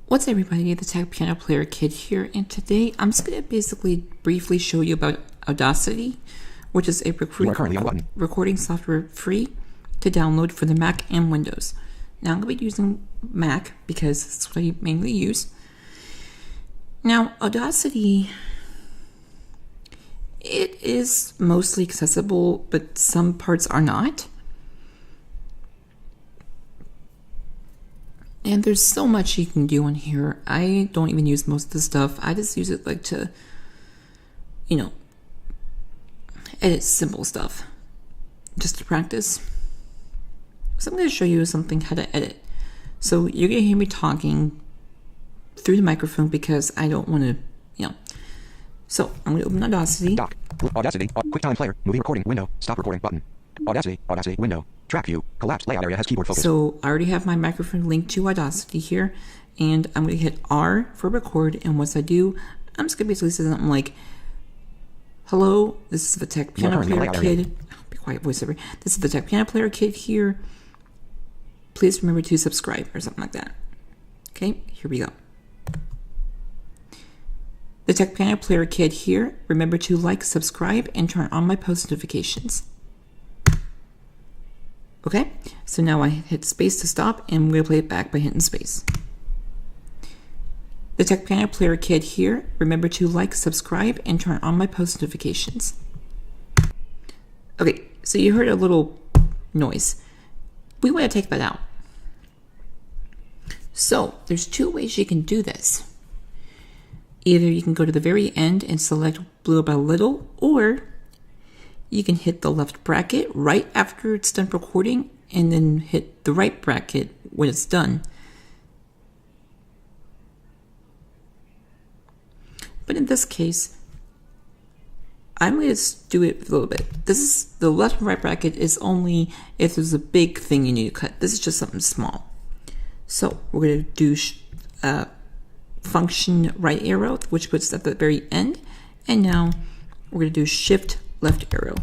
What's up, everybody, the Tech Piano Player Kid here, and today I'm just going to basically briefly show you about Audacity, which is a recording software free to download for the Mac and Windows. Now I'm going to be using Mac because that's what I mainly use. Now Audacity, it is mostly accessible, but some parts are not. And there's so much you can do on here. I don't even use most of the stuff. I just use it like to, edit simple stuff. Just to practice. So I'm going to show you something how to edit. So you're going to hear me talking through the microphone because I don't want to, So I'm going to open Audacity. Dock. Audacity. QuickTime Player. Movie recording window. Stop recording button. Audacity. Audacity window. Track view. Collapsed layout area has keyboard focus. So I already have my microphone linked to Audacity here, and I'm going to hit R for record. And once I do, I'm just going to basically say something like, "Hello, this is the Tech Piano Player Kid." Be quiet, VoiceOver. This is the Tech Piano Player Kid here. Please remember to subscribe, or something like that. Okay, here we go. The Tech Piano Player Kid here. Remember to like, subscribe, and turn on my post notifications. Okay, so now I hit space to stop, and I'm going to play it back by hitting space. The Tech Piano Player Kid here. Remember to like, subscribe, and turn on my post notifications. Okay, so you heard a little noise. We want to take that out. So there's two ways you can do this. Either you can go to the very end and select little by little, or you can hit the left bracket right after it's done recording and then hit the right bracket when it's done. But in this case, I'm going to do it a little bit. This is the left and right bracket is only if there's a big thing you need to cut. This is just something small. So we're going to do function right arrow, which puts at the very end. And now we're going to do shift left arrow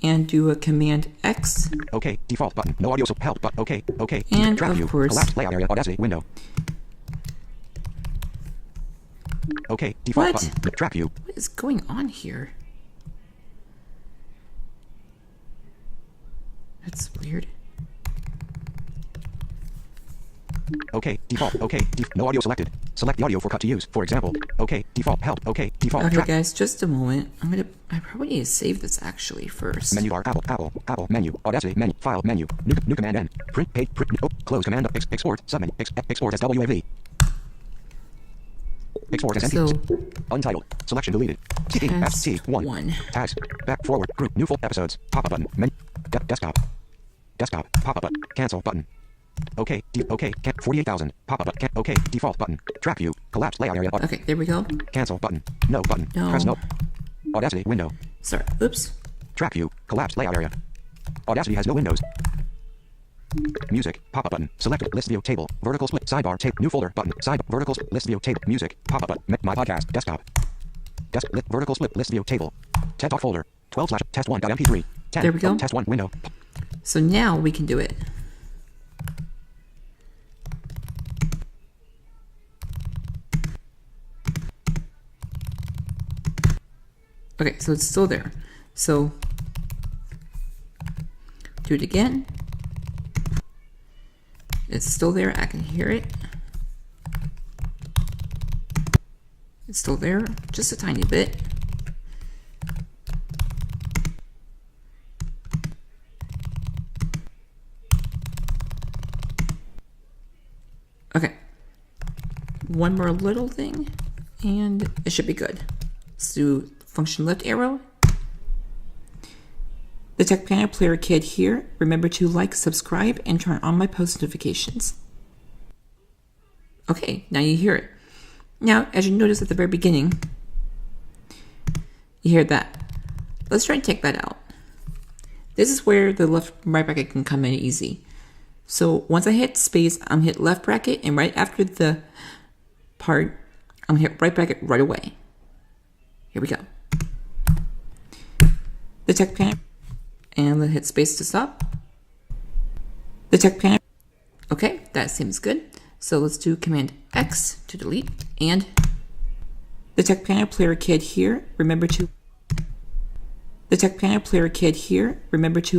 and do a command X. Okay, default button. No audio, so help button. Okay. And track of view. course, Collapsed layout area. Audacity window. Okay, default button. Track view. What is going on here? That's weird. Okay, default. Okay, no audio selected. Select the audio for cut to use. For example, okay, default, help, okay, default. Okay, guys, just a moment. I probably need to save this actually first. Menu bar, Apple, menu, Audacity, menu, file, menu, new command N, print, page, close command, export, submenu, export as WAV. Export as MP. Untitled. Selection deleted. T1. Tags. Back, forward, group, new full episodes. Pop-up button. Menu. Desktop. Pop-up button. Cancel button. Okay, 48,000. Pop-up button. Okay, default button. Track view. Collapsed layout area. Okay, there we go. Cancel button. No button. No. Press no. Audacity window. Sorry. Oops. Track view. Collapsed layout area. Audacity has no windows. Music. Pop-up button. Select list view table. Vertical split. Sidebar. Tape. New folder button. Side. Vertical split. List view table. Music. Pop-up button. My podcast. Desktop. Vertical split. List view table. TED Talk folder. 12/test1.mp3. 10. There we go. Test 1 window. So now we can do it. Okay, so it's still there. So do it again. It's still there. I can hear it. It's still there, just a tiny bit. Okay. One more little thing, and it should be good. Let's do function left arrow. The Tech Piano Player Kid here. Remember to like, subscribe, and turn on my post notifications. Okay, now you hear it. Now, as you notice at the very beginning, you hear that. Let's try and take that out. This is where the left and right bracket can come in easy. So once I hit space, I'm hit left bracket, and right after the part, I'm hit right bracket right away. Here we go. The Tech Piano and hit space to stop. The Tech Piano. Okay, that seems good. So let's do Command X to delete, and the Tech Piano Player Kid here. Remember to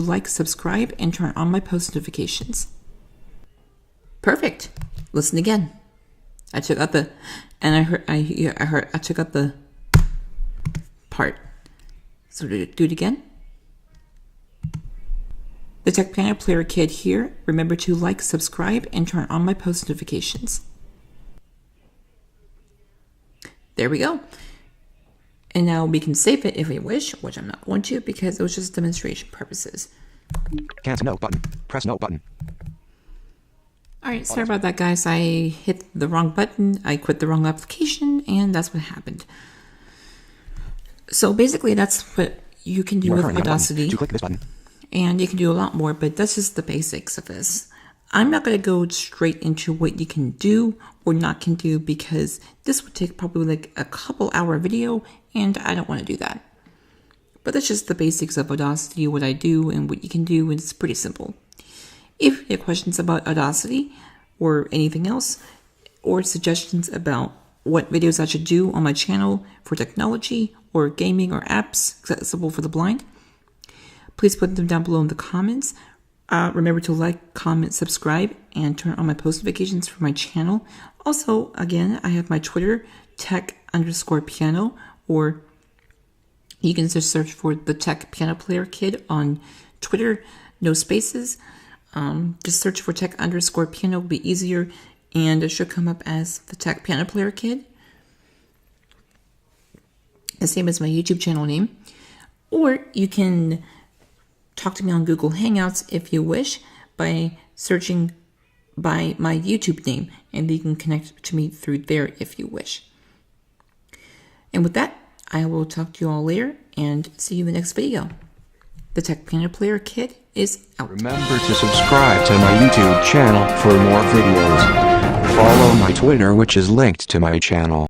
like, subscribe, and turn on my post notifications. Perfect. Listen again. I took out the, and I took out the part. So do it again. The Tech Piano Player Kid here. Remember to like, subscribe, and turn on my post notifications. There we go. And now we can save it if we wish, which I'm not going to because it was just demonstration purposes. Cancel no button. Press no button. Alright, sorry about that, guys. I hit the wrong button, I quit the wrong application, and that's what happened. So basically, that's what you can do with Audacity. To click this button. And you can do a lot more, but that's just the basics of this. I'm not going to go straight into what you can do or not can do because this would take probably like a couple-hour video, and I don't want to do that. But that's just the basics of Audacity, what I do and what you can do, and it's pretty simple. If you have questions about Audacity or anything else, or suggestions about what videos I should do on my channel for technology or gaming or apps accessible for the blind, please put them down below in the comments. Remember to like, comment, subscribe, and turn on my post notifications for my channel. Also, again, I have my Twitter, tech_piano, or you can just search for the Tech Piano Player Kid on Twitter, no spaces. Just search for tech_piano, will be easier, and it should come up as the Tech Piano Player Kid. The same as my YouTube channel name. Or you can talk to me on Google Hangouts if you wish by searching by my YouTube name, and you can connect to me through there if you wish. And with that, I will talk to you all later and see you in the next video. The Tech Piano Player Kid is out. Remember to subscribe to my YouTube channel for more videos. Follow my Twitter, which is linked to my channel.